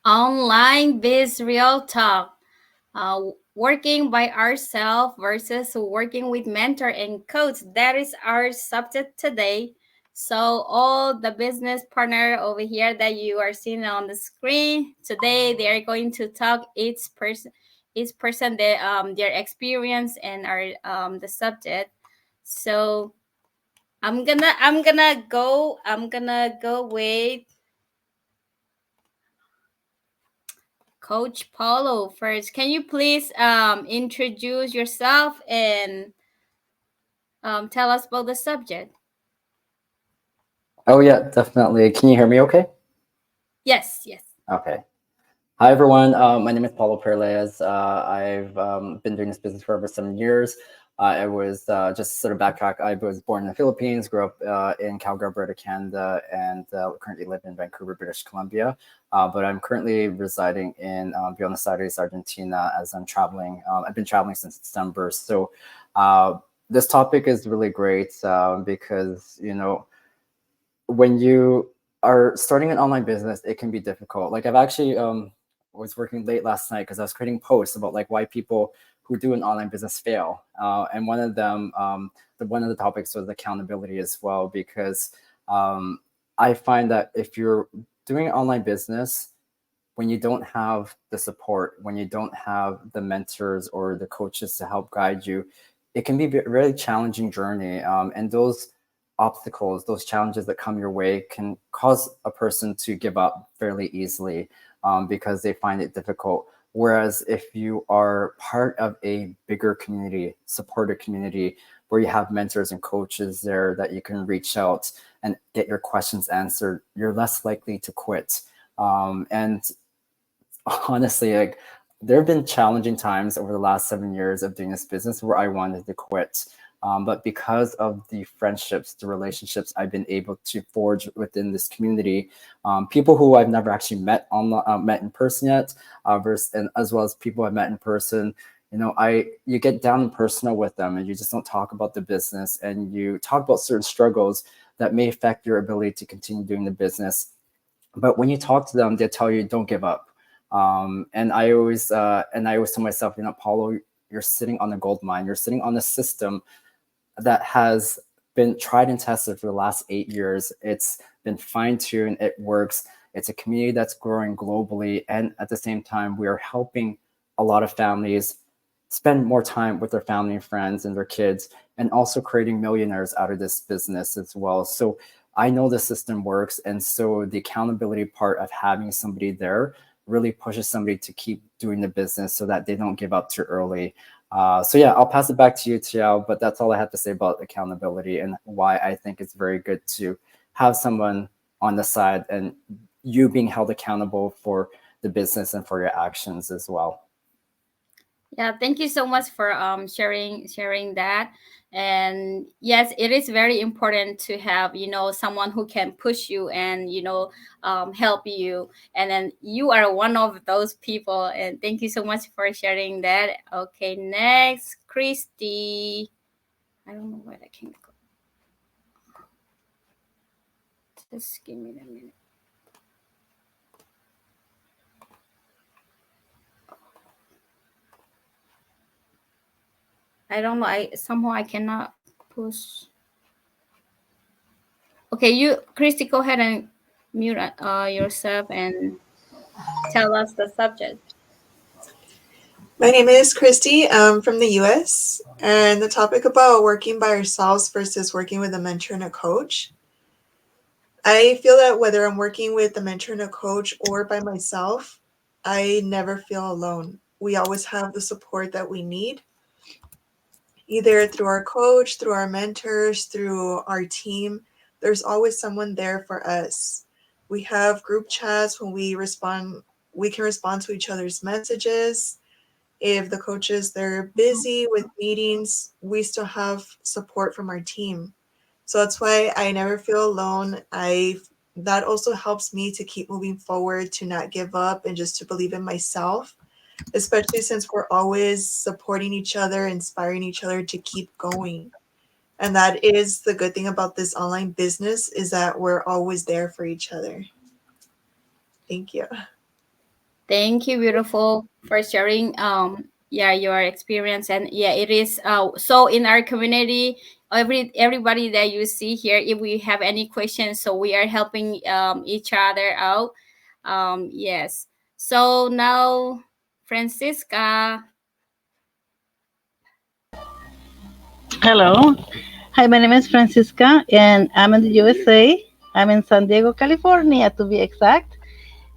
Online biz real talk. Working by ourselves versus working with mentor and coach. That is our subject today. So all the business partner over here that you are seeing on the screen today, they are going to talk each person their experience and the subject. So I'm gonna go with Coach Paulo first. Can you please introduce yourself and tell us about the subject? Oh yeah, definitely. Can you hear me okay? Yes, yes. Okay. Hi everyone. My name is Paulo Perlez. I've been doing this business for over 7 years. I was just sort of backtrack. I was born in the Philippines, grew up in Calgary, Alberta, Canada, and currently live in Vancouver, British Columbia. But I'm currently residing in Buenos Aires, Argentina, as I'm traveling. I've been traveling since December. So uh, this topic is really great because when you are starting an online business, it can be difficult. Like I've actually was working late last night because I was creating posts about like why people who do an online business fail, and one of them, one of the topics was accountability as well, because um, I find that if you're doing an online business, when you don't have the support, when you don't have the mentors or the coaches to help guide you, it can be a really challenging journey. And those obstacles, those challenges that come your way can cause a person to give up fairly easily because they find it difficult. Whereas if you are part of a bigger community, supportive community, where you have mentors and coaches there that you can reach out and get your questions answered, you're less likely to quit. And honestly, like there have been challenging times over the last 7 years of doing this business where I wanted to quit. But because of the friendships, the relationships I've been able to forge within this community, people who I've never actually met met in person yet, and as well as people I've met in person, you get down and personal with them, and you just don't talk about the business, and you talk about certain struggles that may affect your ability to continue doing the business. But when you talk to them, they tell you don't give up. And I always tell myself, Paulo, you're sitting on a gold mine. You're sitting on a system that has been tried and tested for the last 8 years. It's been fine tuned. It works. It's a community that's growing globally, and at the same time, we are helping a lot of families spend more time with their family and friends and their kids, and also creating millionaires out of this business as well. So I know the system works, and so the accountability part of having somebody there really pushes somebody to keep doing the business so that they don't give up too early. So yeah, I'll pass it back to you, Tiao. But that's all I have to say about accountability and why I think it's very good to have someone on the side and you being held accountable for the business and for your actions as well. Yeah, thank you so much for sharing that. And yes, it is very important to have someone who can push you and help you. And then you are one of those people. And thank you so much for sharing that. Okay, next, Christy. I don't know where I can go. Just give me a minute. I don't know. I cannot push. Okay, Christy, go ahead and mute yourself and tell us the subject. My name is Christy. I'm from the US, and the topic about working by ourselves versus working with a mentor and a coach. I feel that whether I'm working with a mentor and a coach or by myself, I never feel alone. We always have the support that we need, either through our coach, through our mentors, through our team. There's always someone there for us. We have group chats when we can respond to each other's messages. If the coaches they're busy with meetings, we still have support from our team. So that's why I never feel alone. I That also helps me to keep moving forward, to not give up, and just to believe in myself, especially since we're always supporting each other, inspiring each other to keep going. And that is the good thing about this online business, is that we're always there for each other. Thank you. Thank you, beautiful, for sharing yeah, your experience. And yeah, it is so in our community, everybody that you see here, if we have any questions, so we are helping each other out. Yes. So now, Francisca. Hello. Hi, my name is Francisca, and I'm in the USA. I'm in San Diego, California, to be exact.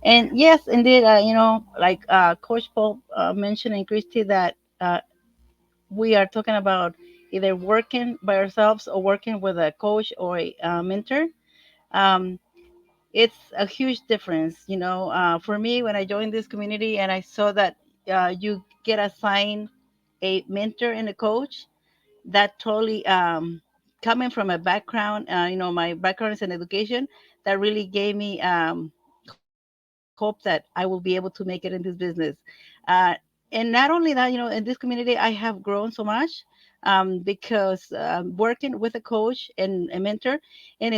And yes, indeed, like Coach Paul mentioned and Christy, that we are talking about either working by ourselves or working with a coach or a mentor. Um, it's a huge difference. For me, when I joined this community and I saw that you get assigned a mentor and a coach, that totally coming from a background, my background is in education, that really gave me hope that I will be able to make it in this business. And not only that, in this community, I have grown so much because working with a coach and a mentor, and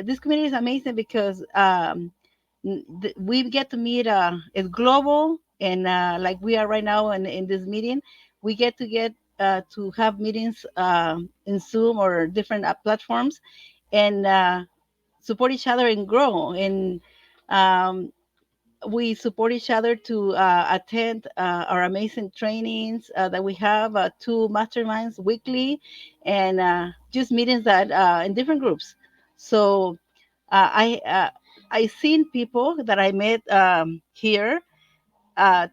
this community is amazing because we get to meet. It's global, and like we are right now in this meeting, we get to have meetings in Zoom or different platforms, and support each other and grow. And um, we support each other to attend our amazing trainings that we have, two masterminds weekly, and just meetings that in different groups. So I seen people that I met here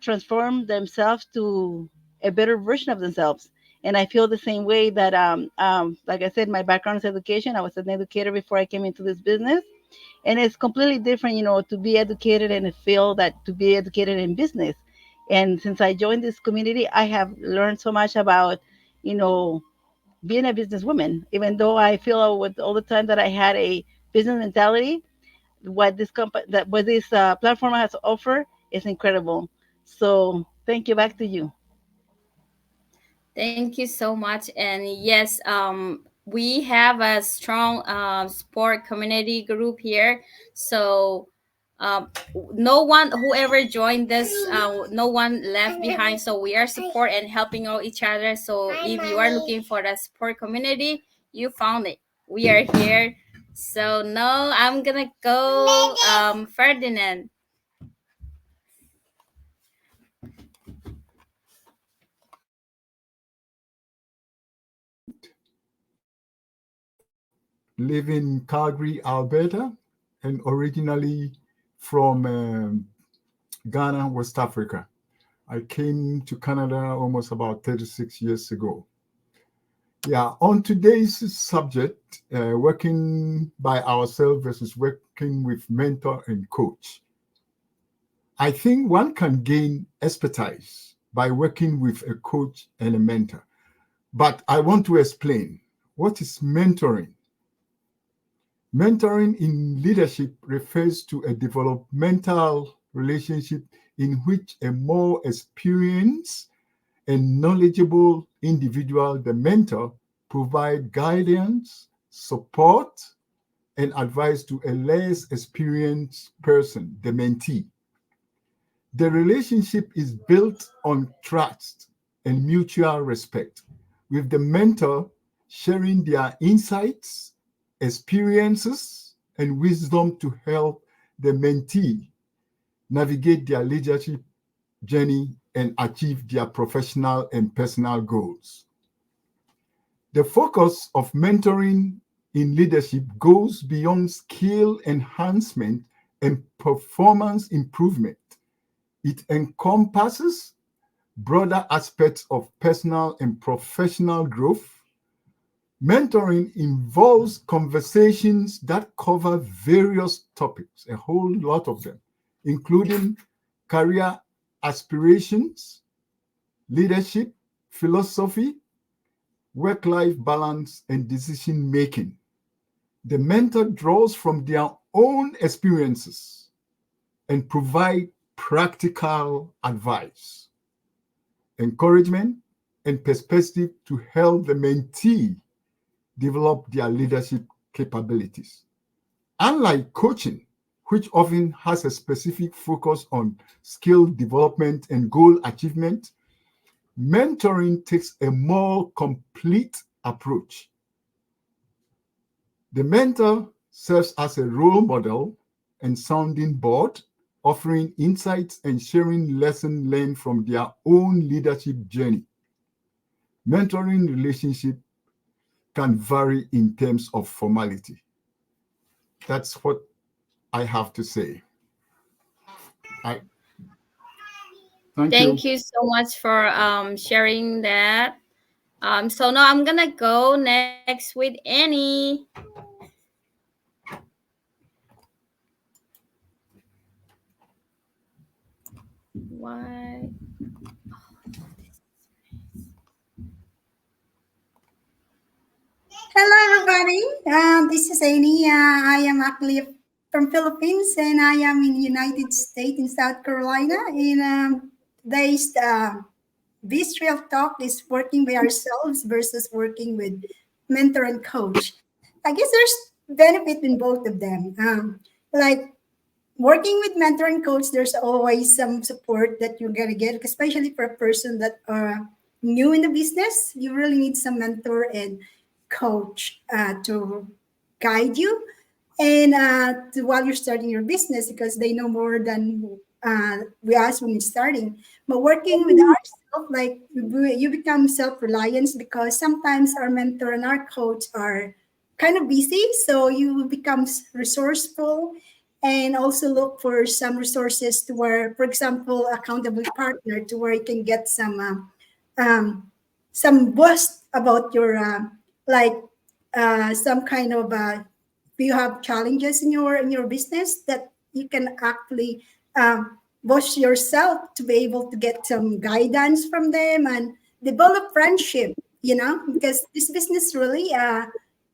transform themselves to a better version of themselves. And I feel the same way that, like I said, my background is education. I was an educator before I came into this business, and it's completely different, to be educated in a field that to be educated in business. And since I joined this community, I have learned so much about, you know, being a businesswoman. Even though I feel with all the time that I had a business mentality, what this platform has to offer is incredible. So thank you. Back to you. Thank you so much. And yes, we have a strong sport community group here. So um, no one, whoever joined this, no one left behind. So we are support and helping out each other. So if you are looking for the sport community, you found it. We are here. So now I'm gonna go, Ferdinand. live in Calgary, Alberta, and originally from Ghana, West Africa. I came to Canada almost about 36 years ago. Yeah, on today's subject, working by ourselves versus working with mentor and coach. I think one can gain expertise by working with a coach and a mentor. But I want to explain what is mentoring. Mentoring in leadership refers to a developmental relationship in which a more experienced and knowledgeable individual, the mentor, provide guidance, support, and advice to a less experienced person, the mentee. The relationship is built on trust and mutual respect, with the mentor sharing their insights, experiences, and wisdom to help the mentee navigate their leadership journey and achieve their professional and personal goals. The focus of mentoring in leadership goes beyond skill enhancement and performance improvement. It encompasses broader aspects of personal and professional growth. Mentoring involves conversations that cover various topics, a whole lot of them, including career aspirations, leadership, philosophy, work life balance, and decision making. The mentor draws from their own experiences and provide practical advice, encouragement, and perspective to help the mentee develop their leadership capabilities. Unlike coaching, which often has a specific focus on skill development and goal achievement, mentoring takes a more complete approach. The mentor serves as a role model and sounding board, offering insights and sharing lessons learned from their own leadership journey. Mentoring relationship can vary in terms of formality. That's what I have to say. I thank you. Thank you so much for sharing that. So now I'm gonna go next with Annie. Why? Hello, everybody. This is Annie. I am actually from Philippines, and I am in United States in South Carolina. And today's this real talk is working by ourselves versus working with mentor and coach. I guess there's benefit in both of them. Like working with mentor and coach, there's always some support that you're gonna get, especially for a person that are new in the business. You really need some mentor and coach to guide you and while you're starting your business because they know more than we ask when you're starting. But working with ourselves, like you become self-reliant because sometimes our mentor and our coach are kind of busy, so you become resourceful and also look for some resources to where, for example, accountable partner to where you can get some boost about your like some kind of if you have challenges in your business that you can actually push yourself to be able to get some guidance from them and develop friendship, you know, because this business really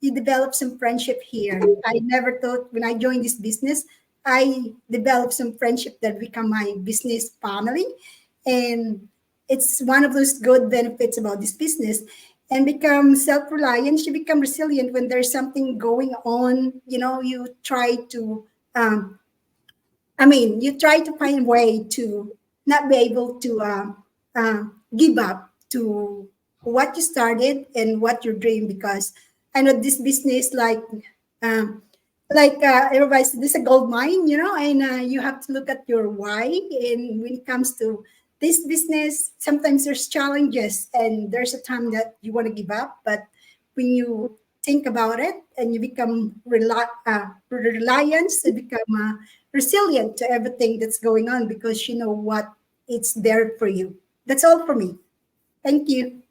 you develop some friendship here. I never thought when I joined this business I developed some friendship that become my business family, and it's one of those good benefits about this business. And become self-reliant, you become resilient when there's something going on. You know, you try to um, you try to find a way to not be able to give up to what you started and what you're doing, because I know this business um, everybody said, this is a gold mine, you know, and you have to look at your why. And when it comes to this business, sometimes there's challenges and there's a time that you want to give up. But when you think about it and you become reliant, you become resilient to everything that's going on because you know what it's there for you. That's all for me. Thank you.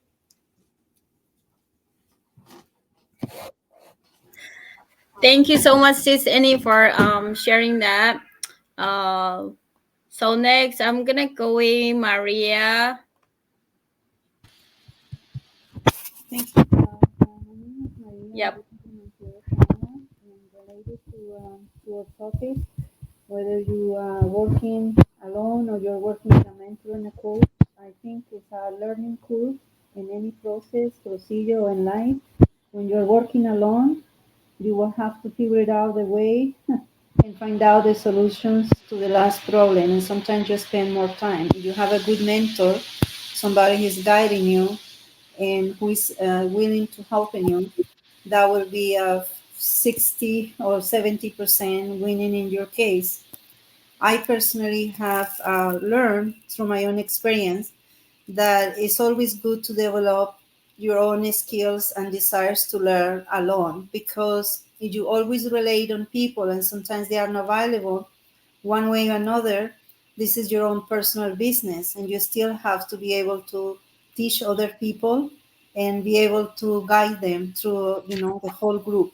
Thank you so much, Sis Annie, for sharing that. Uh, so next, I'm gonna go with Maria. Thank you. My name is Maria. I'm Yep. living in Canada, and related to our topic, whether you are working alone or you're working with a mentor and a coach, I think it's a learning curve in any process, procedure, or in life. When you're working alone, you will have to figure it out the way and find out the solutions to the last problem. And sometimes you spend more time. If you have a good mentor, somebody who's guiding you, and who is willing to help you, that will be a 60 or 70% winning in your case. I personally have learned through my own experience that it's always good to develop your own skills and desires to learn alone, because if you always rely on people and sometimes they are not available one way or another, this is your own personal business and you still have to be able to teach other people and be able to guide them through, the whole group.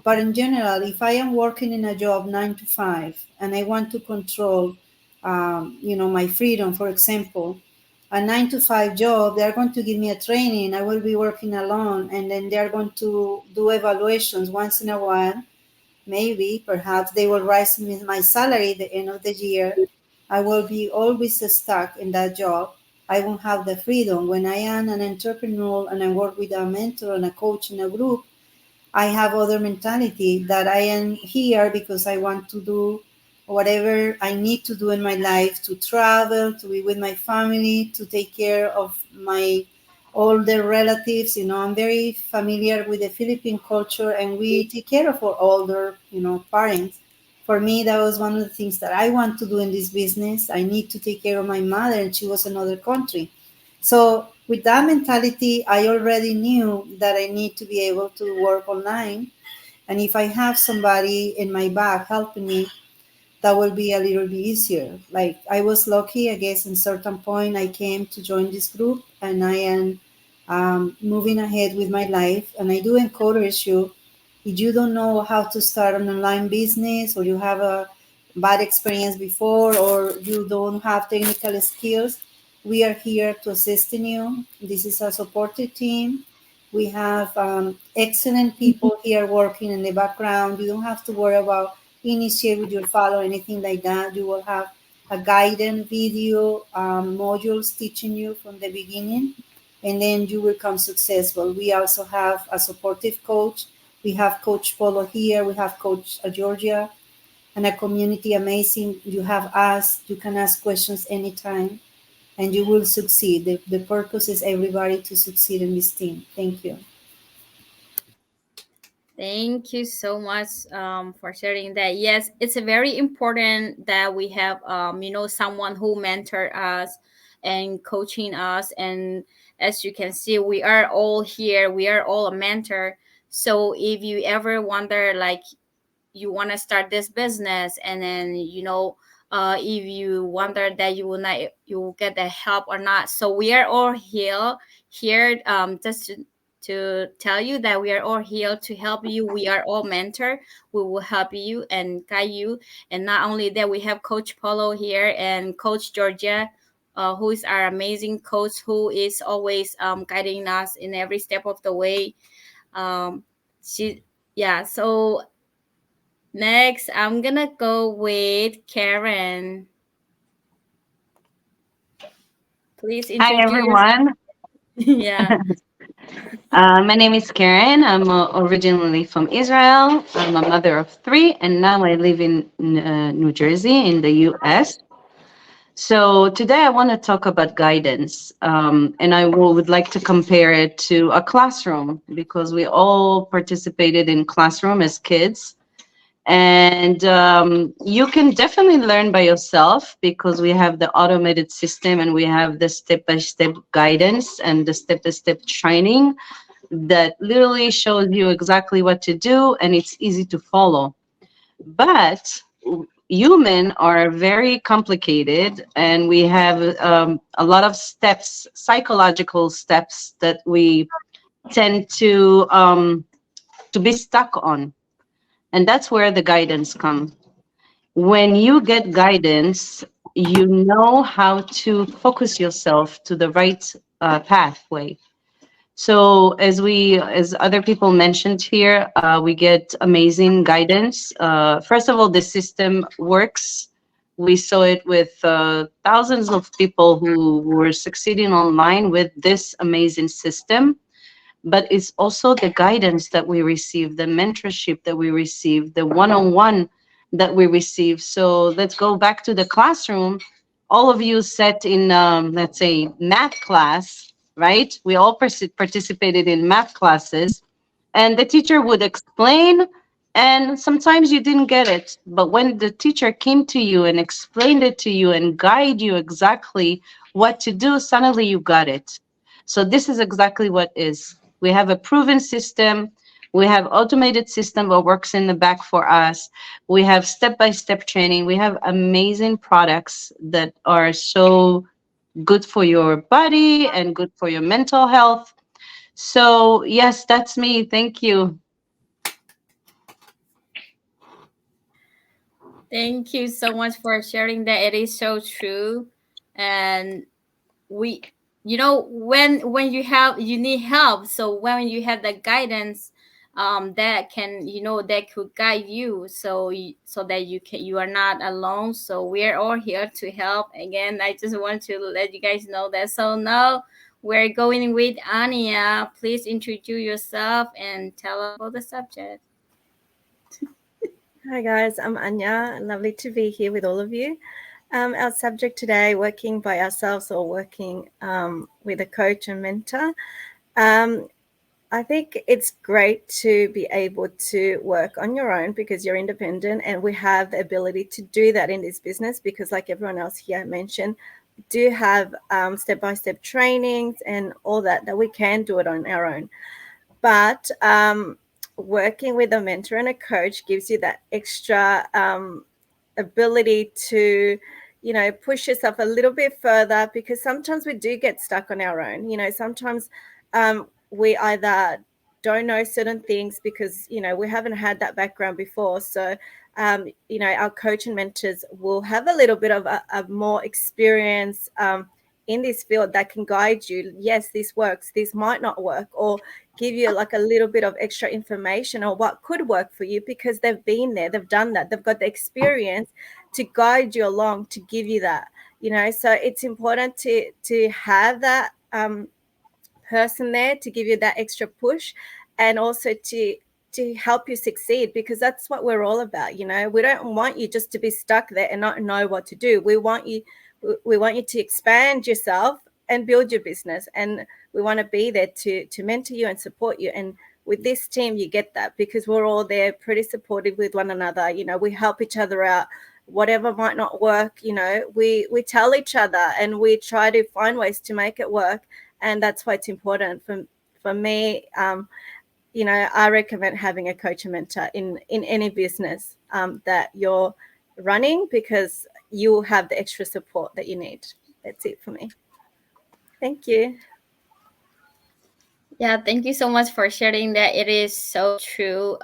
But in general, if I am working in a job 9 to 5 and I want to control, my freedom, for example, a 9 to 5 job, they are going to give me a training. I will be working alone, and then they are going to do evaluations once in a while. Maybe, perhaps, they will raise my salary at the end of the year. I will be always stuck in that job. I won't have the freedom. When I am an entrepreneur and I work with a mentor and a coach in a group, I have other mentality that I am here because I want to do whatever I need to do in my life, to travel, to be with my family, to take care of my older relatives. I'm very familiar with the Philippine culture, and we take care of our older, parents. For me, that was one of the things that I want to do in this business. I need to take care of my mother, and she was in another country. So with that mentality, I already knew that I need to be able to work online. And if I have somebody in my back helping me, that will be a little bit easier. Like I was lucky, I guess, in certain point I came to join this group, and I am moving ahead with my life. And I do encourage you, if you don't know how to start an online business, or you have a bad experience before, or you don't have technical skills, we are here to assist in you. This is a supportive team. We have excellent people here working in the background. You don't have to worry about initiate with your file or anything like that. You will have a guidance video modules teaching you from the beginning, and then you will become successful. We also have a supportive coach. We have Coach Polo here. We have Coach Georgia, and a community amazing. You have us. You can ask questions anytime, and you will succeed. The purpose is everybody to succeed in this team. Thank you. Thank you so much for sharing that. Yes, it's very important that we have someone who mentor us and coaching us. And as you can see, we are all here. We are all a mentor. So if you ever wonder, like, you want to start this business, and then if you wonder that you will get the help or not, so we are all here just to tell you that we are all here to help you. We are all mentor. We will help you and guide you. And not only that, we have Coach Polo here and Coach Georgia, who is our amazing coach, who is always guiding us in every step of the way. She Yeah, so next, I'm gonna go with Karen. Please Hi, introduce. everyone. Yeah. My name is Karen. I'm originally from Israel. I'm a mother of three, and now I live in New Jersey in the US. So today I want to talk about guidance, and would like to compare it to a classroom because we all participated in classroom as kids. And you can definitely learn by yourself because we have the automated system and we have the step-by-step guidance and the step-by-step training that literally shows you exactly what to do, and it's easy to follow. But human are very complicated, and we have a lot of steps, psychological steps that we tend to be stuck on, and that's where the guidance comes. When you get guidance, you know how to focus yourself to the right pathway. So as other people mentioned here, we get amazing guidance. First of all, the system works. We saw it with thousands of people who were succeeding online with this amazing system. But it's also the guidance that we receive, the mentorship that we receive, the one-on-one that we receive. So let's go back to the classroom. All of you sat in, let's say, math class, right? We all participated in math classes, and the teacher would explain, and sometimes you didn't get it. But when the teacher came to you and explained it to you and guide you exactly what to do, suddenly you got it. So this is exactly what is. We have a proven system. We have automated system that works in the back for us. We have step-by-step training. We have amazing products that are so good for your body and good for your mental health. So yes, that's me. Thank you. Thank you so much for sharing that. It is so true. And we when you need help, so when you have the guidance that can that could guide you, so that you are not alone. So we are all here to help. Again, I just want to let you guys know that. So now we're going with Ania. Please introduce yourself and tell us about the subject. Hi guys, I'm Anya. Lovely to be here with all of you. Our subject today, working by ourselves or working with a coach and mentor. Um, I think it's great to be able to work on your own because you're independent, and we have the ability to do that in this business because, like everyone else here mentioned, we do have step-by-step trainings and all that we can do it on our own. But working with a mentor and a coach gives you that extra ability to, push yourself a little bit further because sometimes we do get stuck on our own. Sometimes we either don't know certain things because we haven't had that background before. So our coach and mentors will have a little bit of a more experience in this field that can guide you. Yes, this works, this might not work, or give you like a little bit of extra information or what could work for you because they've been there, they've done that, they've got the experience to guide you along, to give you that. So it's important to have that person there to give you that extra push, and also to help you succeed, because that's what we're all about. We don't want you just to be stuck there and not know what to do. We want you to expand yourself and build your business, and we want to be there to mentor you and support you. And with this team you get that because we're all there pretty supportive with one another. We help each other out. Whatever might not work, we tell each other and we try to find ways to make it work. And that's why it's important for me. I recommend having a coach and mentor in any business that you're running, because you have the extra support that you need. That's it for me. Thank you. Yeah, thank you so much for sharing that. It is so true.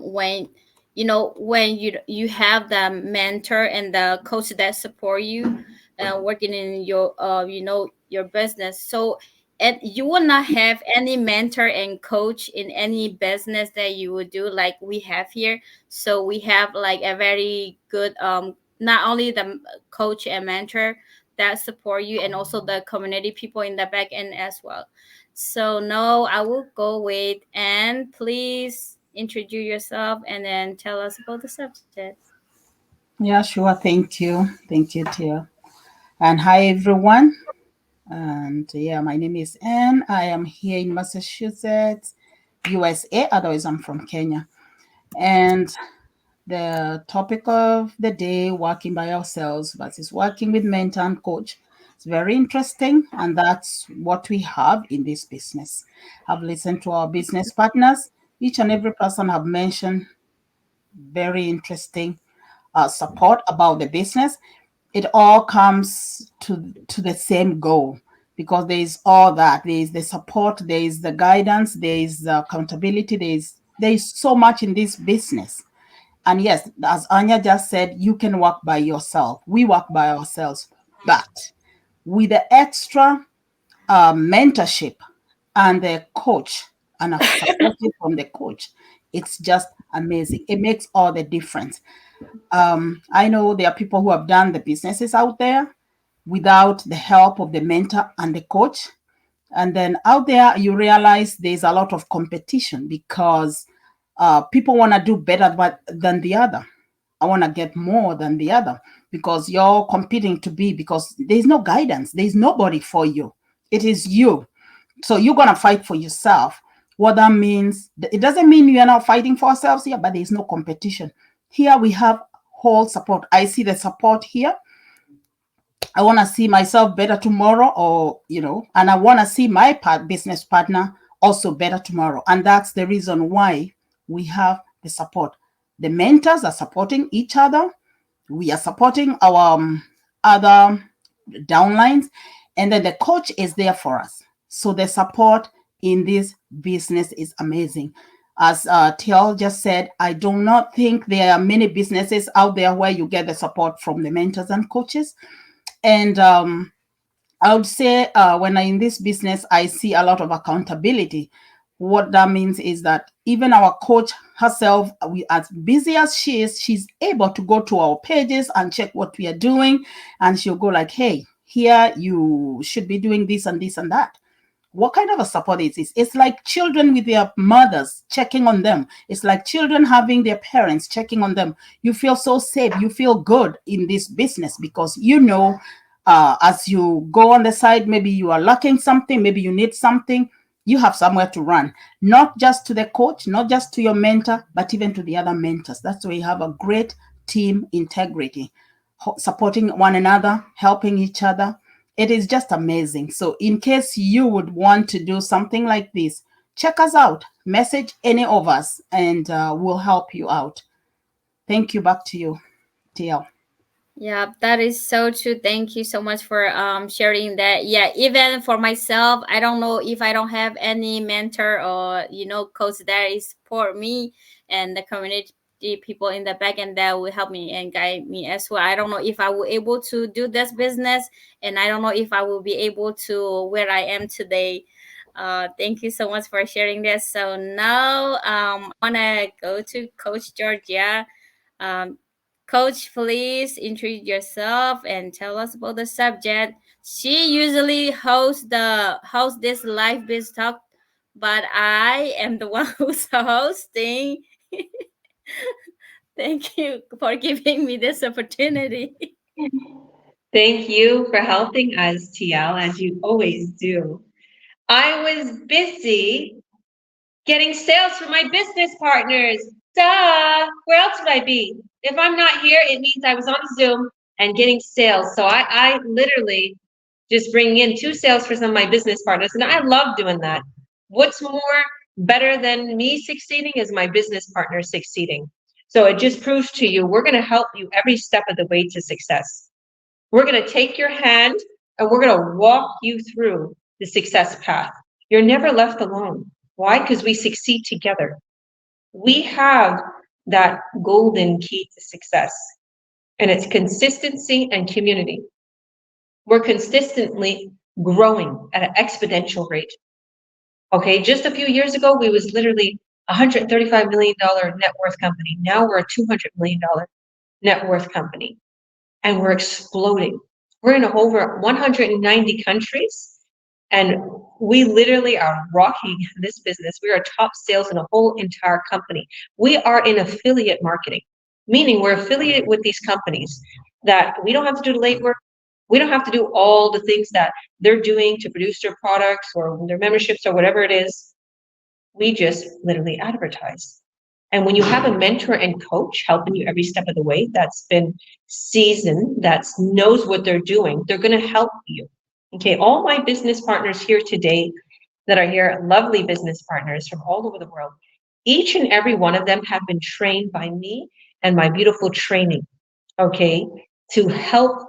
When you have the mentor and the coach that support you, working in your business. So, and you will not have any mentor and coach in any business that you would do like we have here. So we have like a very good not only the coach and mentor that support you, and also the community people in the back end as well. So no, I will go with, and please introduce yourself and then tell us about the subject. Yeah, sure. Thank you. Thank you, Tia. And hi, everyone. And yeah, my name is Anne. I am here in Massachusetts, USA. Otherwise, I'm from Kenya. And the topic of the day, working by ourselves versus working with mentor and coach. It's very interesting, and that's what we have in this business. I've listened to our business partners. Each and every person have mentioned very interesting support about the business. It all comes to the same goal, because there is all that. There is the support, there is the guidance, there is the accountability, there is so much in this business. And yes, as Anya just said, you can work by yourself. We work by ourselves, but with the extra mentorship and the coach and a support from the coach, it's just amazing. It makes all the difference. I know there are people who have done the businesses out there without the help of the mentor and the coach. And then out there, you realize there's a lot of competition because people want to do better than the other. I want to get more than the other because you're competing because there's no guidance. There's nobody for you. It is you. So you're going to fight for yourself. What that means, it doesn't mean we are not fighting for ourselves here, but there's no competition. Here we have whole support. I see the support here. I want to see myself better tomorrow, and I want to see my business partner also better tomorrow. And that's the reason why we have the support. The mentors are supporting each other. We are supporting our other downlines, and then the coach is there for us. So the support in this business is amazing. As Tiel just said, I do not think there are many businesses out there where you get the support from the mentors and coaches. And I would say when I'm in this business, I see a lot of accountability. What that means is that even our coach herself, as busy as she is, she's able to go to our pages and check what we are doing. And she'll go like, hey, here you should be doing this and this and that. What kind of a support is this? It's like children with their mothers checking on them. It's like children having their parents checking on them. You feel so safe. You feel good in this business because you know, as you go on the side, maybe you are lacking something, maybe you need something, you have somewhere to run, not just to the coach, not just to your mentor, but even to the other mentors. That's why you have a great team integrity, supporting one another, helping each other. It is just amazing. So in case you would want to do something like this, check us out, message any of us, and we'll help you out. Thank you. Back to you, TL. Yeah, that is so true. Thank you so much for sharing that. Yeah, even for myself, I don't know if I don't have any mentor or coach that is support me, and the community people in the back end that will help me and guide me as well. I don't know if I will able to do this business, and I don't know if I will be able to where I am today. Thank you so much for sharing this. So now I wanna go to Coach Georgia. Um, Coach, please introduce yourself and tell us about the subject. She usually hosts this live biz talk, but I am the one who's hosting. Thank you for giving me this opportunity. Thank you for helping us, TL, as you always do. I was busy getting sales for my business partners. Duh! Where else would I be? If I'm not here, it means I was on Zoom and getting sales. So I literally just bring in 2 sales for some of my business partners, and I love doing that. What's more better than me succeeding is my business partner succeeding. So it just proves to you we're going to help you every step of the way to success. We're going to take your hand and we're going to walk you through the success path. You're never left alone. Why? Because we succeed together. We have that golden key to success, and it's consistency and community. We're consistently growing at an exponential rate. Okay, just a few years ago, we was literally $135 million net worth company. Now we're a $200 million net worth company, and we're exploding. We're in over 190 countries, and we literally are rocking this business. We are top sales in a whole entire company. We are in affiliate marketing, meaning we're affiliated with these companies that we don't have to do the legwork. We don't have to do all the things that they're doing to produce their products or their memberships or whatever it is. We just literally advertise. And when you have a mentor and coach helping you every step of the way, that's been seasoned, that knows what they're doing, they're going to help you. Okay, all my business partners here today that are here, lovely business partners from all over the world, each and every one of them have been trained by me and my beautiful training, okay, to help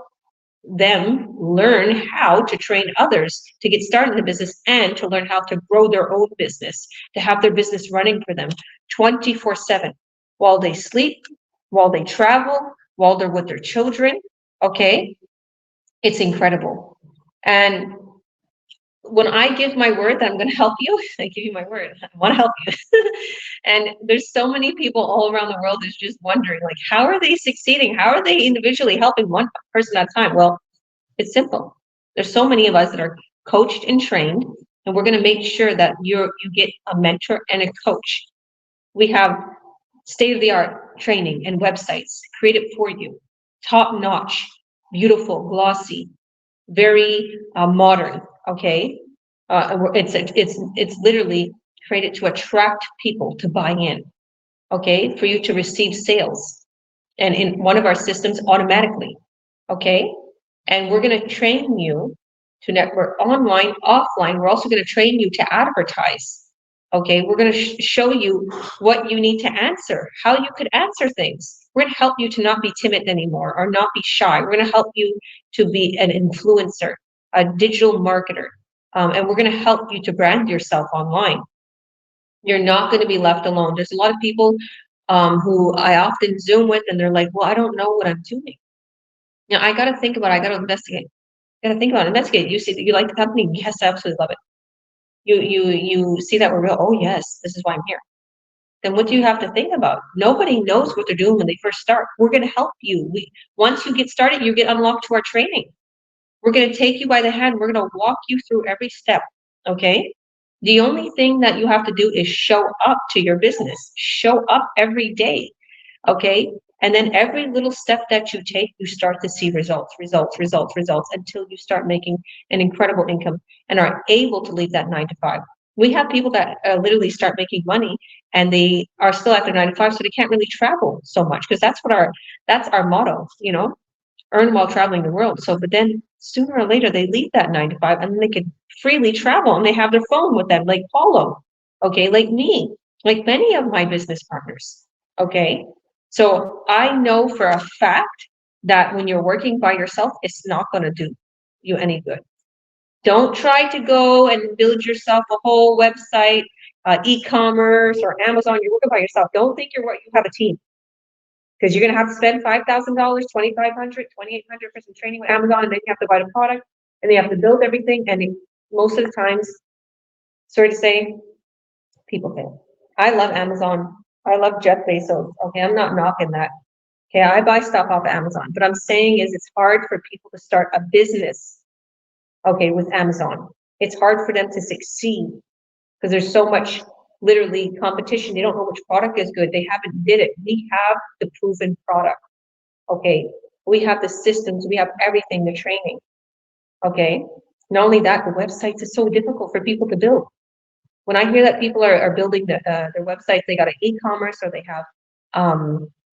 them learn how to train others to get started in the business and to learn how to grow their own business, to have their business running for them 24/7 while they sleep, while they travel, while they're with their children. Okay, it's incredible. And when I give my word that I'm going to help you, I give you my word. I want to help you. And there's so many people all around the world that's just wondering, like, how are they succeeding? How are they individually helping one person at a time? Well, it's simple. There's so many of us that are coached and trained, and we're going to make sure that you get a mentor and a coach. We have state-of-the-art training and websites created for you, top-notch, beautiful, glossy, very modern. Okay, it's literally created to attract people to buy in. Okay, for you to receive sales, and in one of our systems automatically. Okay, and we're going to train you to network online, offline. We're also going to train you to advertise. Okay, we're going to show you what you need to answer, how you could answer things. We're going to help you to not be timid anymore or not be shy. We're going to help you to be an influencer, a digital marketer, and we're going to help you to brand yourself online. You're not going to be left alone. There's a lot of people who I often Zoom with, and they're like, well, I don't know what I'm doing. Now, I got to think about it. I got to investigate. I got to think about it. Investigate. You see that you like the company? Yes, I absolutely love it. You see that we're real? Oh, yes, this is why I'm here. Then what do you have to think about? Nobody knows what they're doing when they first start. We're going to help you. Once you get started, you get unlocked to our training. We're going to take you by the hand. We're going to walk you through every step. Okay. The only thing that you have to do is show up to your business, show up every day. Okay. And then every little step that you take, you start to see results until you start making an incredible income and are able to leave that 9 to 5. We have people that literally start making money and they are still at their 9 to 5, so they can't really travel so much because that's our motto, earn while traveling the world. So, but then sooner or later they leave that 9 to 5 and then they can freely travel and they have their phone with them, like Paulo, okay, like me, like many of my business partners, okay. So I know for a fact that when you're working by yourself, it's not going to do you any good. Don't try to go and build yourself a whole website, e-commerce or Amazon. You're working by yourself. Don't think you have a team because you're going to have to spend $5,000, $2,500, $2,800 for some training with Amazon, and then you have to buy the product, and they have to build everything. And most of the times, sorry to say, people fail. I love Amazon. I love Jeff Bezos. Okay, I'm not knocking that. Okay, I buy stuff off of Amazon. But I'm saying is it's hard for people to start a business, okay, with Amazon. It's hard for them to succeed because there's so much literally competition. They don't know which product is good. They haven't did it. We have the proven product. Okay, we have the systems, we have everything, the training. Okay, not only that, the websites is so difficult for people to build. When I hear that people are building their websites, they got an e-commerce or they have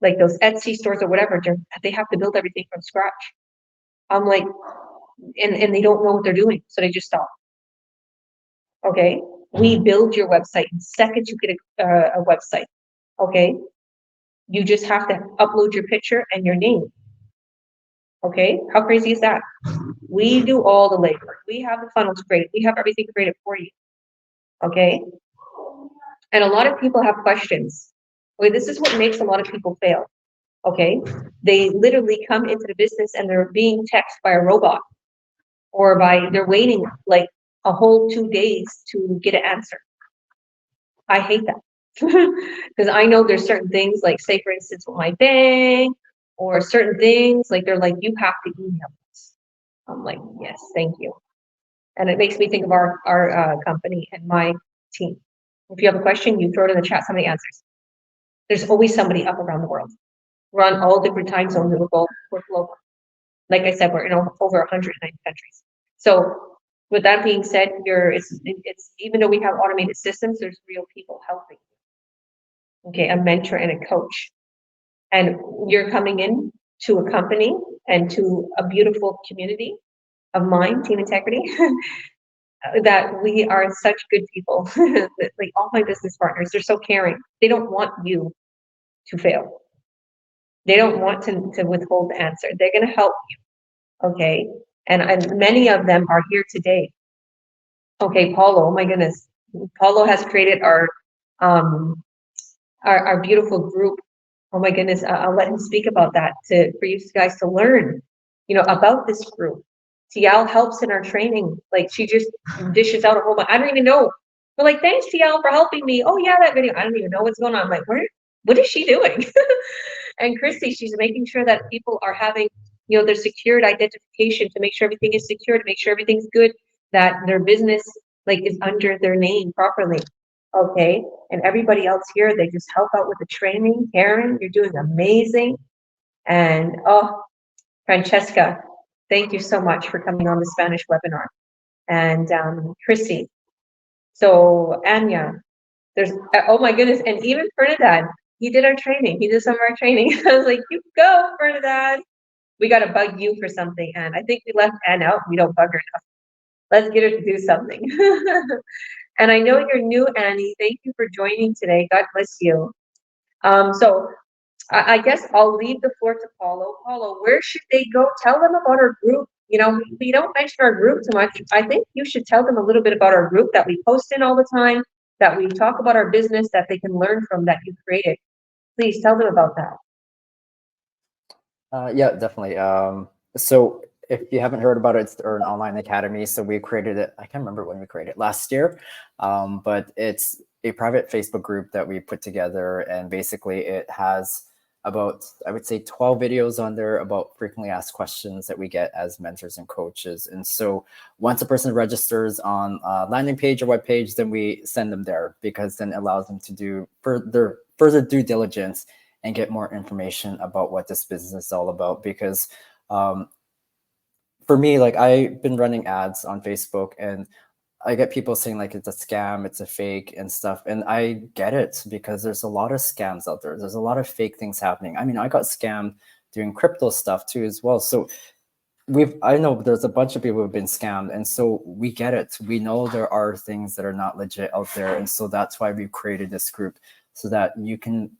like those Etsy stores or whatever, they have to build everything from scratch. I'm like, and they don't know what they're doing, so they just stop. Okay, we build your website in seconds. You get a website. Okay, you just have to upload your picture and your name. Okay, how crazy is that? We do all the labor. We have the funnels created. We have everything created for you. Okay, and a lot of people have questions. Okay, this is what makes a lot of people fail. Okay, they literally come into the business and they're being texted by a robot, or they're waiting like a whole 2 days to get an answer. I hate that because I know there's certain things, like say for instance with my bank, or certain things like they're like, you have to email us. I'm like, yes, thank you. And it makes me think of our company and my team. If you have a question, you throw it in the chat, somebody answers. There's always somebody up around the world. We're on all different time zones. We're global. Like I said, we're in over 190 countries. So with that being said, it's even though we have automated systems, there's real people helping. Okay, a mentor and a coach. And you're coming in to a company and to a beautiful community of mine, Team Integrity, that we are such good people. Like all my business partners, they're so caring. They don't want you to fail. They don't want to withhold the answer. They're going to help you. Okay. And many of them are here today. Okay, Paulo, oh my goodness. Paulo has created our beautiful group. Oh my goodness, I'll let him speak about that for you guys to learn, about this group. TL helps in our training. Like she just dishes out a whole bunch. I don't even know. We're like, thanks TL for helping me. Oh yeah, that video. I don't even know what's going on. I'm like, what is she doing? And Christy, she's making sure that people are having, their secured identification to make sure everything is secure, to make sure everything's good, that their business is under their name properly. Okay, and everybody else here, they just help out with the training. Karen, you're doing amazing. And Francesca, thank you so much for coming on the Spanish webinar. And Chrissy, so Anya, there's, oh my goodness, and even Ferdinand, he did our training. He did some of our training. I was like, you go, Ferdinand. We got to bug you for something, and I think we left Anne out. We don't bug her enough. Let's get her to do something. And I know you're new, Annie. Thank you for joining today. God bless you. So I guess I'll leave the floor to Paulo. Paulo, where should they go? Tell them about our group. We don't mention our group too much. I think you should tell them a little bit about our group that we post in all the time, that we talk about our business, that they can learn from, that you created. Please tell them about that. Yeah, definitely. So if you haven't heard about it, it's an online academy. So we created it. I can't remember when we created it, last year, but it's a private Facebook group that we put together, and basically it has about, I would say, 12 videos on there about frequently asked questions that we get as mentors and coaches. And so once a person registers on a landing page or web page, then we send them there, because then it allows them to do further due diligence and get more information about what this business is all about. Because for me, like, I've been running ads on Facebook, and I get people saying like it's a scam, it's a fake and stuff. And I get it, because there's a lot of scams out there. There's a lot of fake things happening. I mean, I got scammed doing crypto stuff too as well. So I know there's a bunch of people who have been scammed, and so we get it. We know there are things that are not legit out there. And so that's why we've created this group, so that you can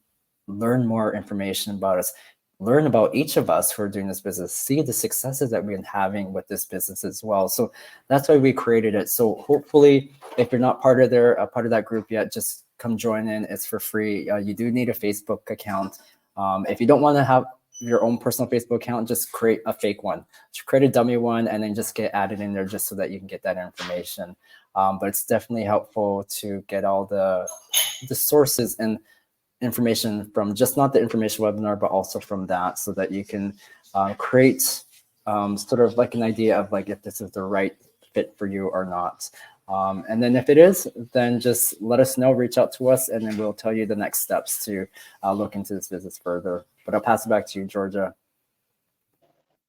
learn more information about us, learn about each of us who are doing this business, see the successes that we've been having with this business as well. So that's why we created it. So hopefully, if you're not part of that group yet, just come join in. It's for free. You do need a Facebook account. If you don't want to have your own personal Facebook account, just create a fake one. Just create a dummy one and then just get added in there, just so that you can get that information. But it's definitely helpful to get all the sources and information from just not the information webinar, but also from that, so that you can create sort of like an idea of like if this is the right fit for you or not. And then if it is, then just let us know, reach out to us, and then we'll tell you the next steps to look into this business further. But I'll pass it back to you, Georgia.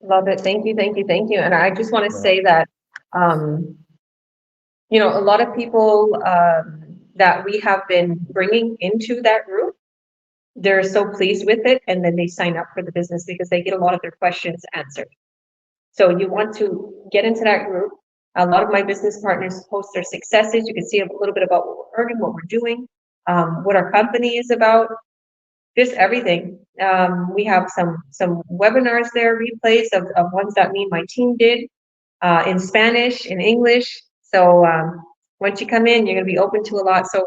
Love it. Thank you, thank you, thank you. And I just want to say that, you know, a lot of people that we have been bringing into that group, they're so pleased with it, and then they sign up for the business because they get a lot of their questions answered. So you want to get into that group. A lot of my business partners post their successes. You can see a little bit about what we're earning, what we're doing, what our company is about, just everything. We have some webinars there, replays of ones that me and my team did in Spanish, in English. So once you come in, you're going to be open to a lot. So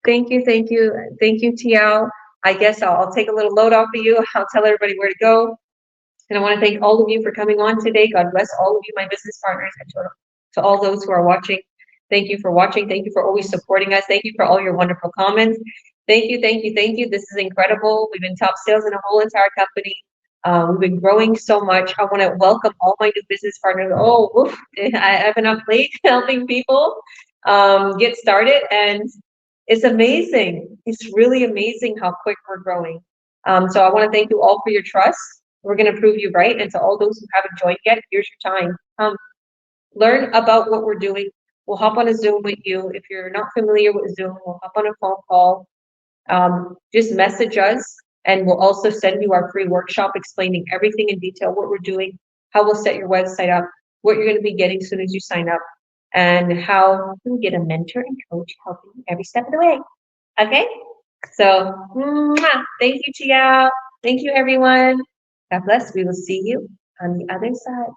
thank you, thank you, thank you, TL. I guess I'll take a little load off of you. I'll tell everybody where to go. And I want to thank all of you for coming on today. God bless all of you, my business partners, and to all those who are watching. Thank you for watching. Thank you for always supporting us. Thank you for all your wonderful comments. Thank you, thank you, thank you. This is incredible. We've been top sales in a whole entire company. We've been growing so much. I want to welcome all my new business partners. Oh, oof, I've been up late helping people get started, and it's amazing. It's really amazing how quick we're growing. So I want to thank you all for your trust. We're going to prove you right. And to all those who haven't joined yet, here's your time. Learn about what we're doing. We'll hop on a Zoom with you. If you're not familiar with Zoom, we'll hop on a phone call. Just message us, and we'll also send you our free workshop explaining everything in detail, what we're doing, how we'll set your website up, what you're going to be getting as soon as you sign up, and how you get a mentor and coach helping you every step of the way. Okay? So, thank you, Tia. Thank you, everyone. God bless. We will see you on the other side.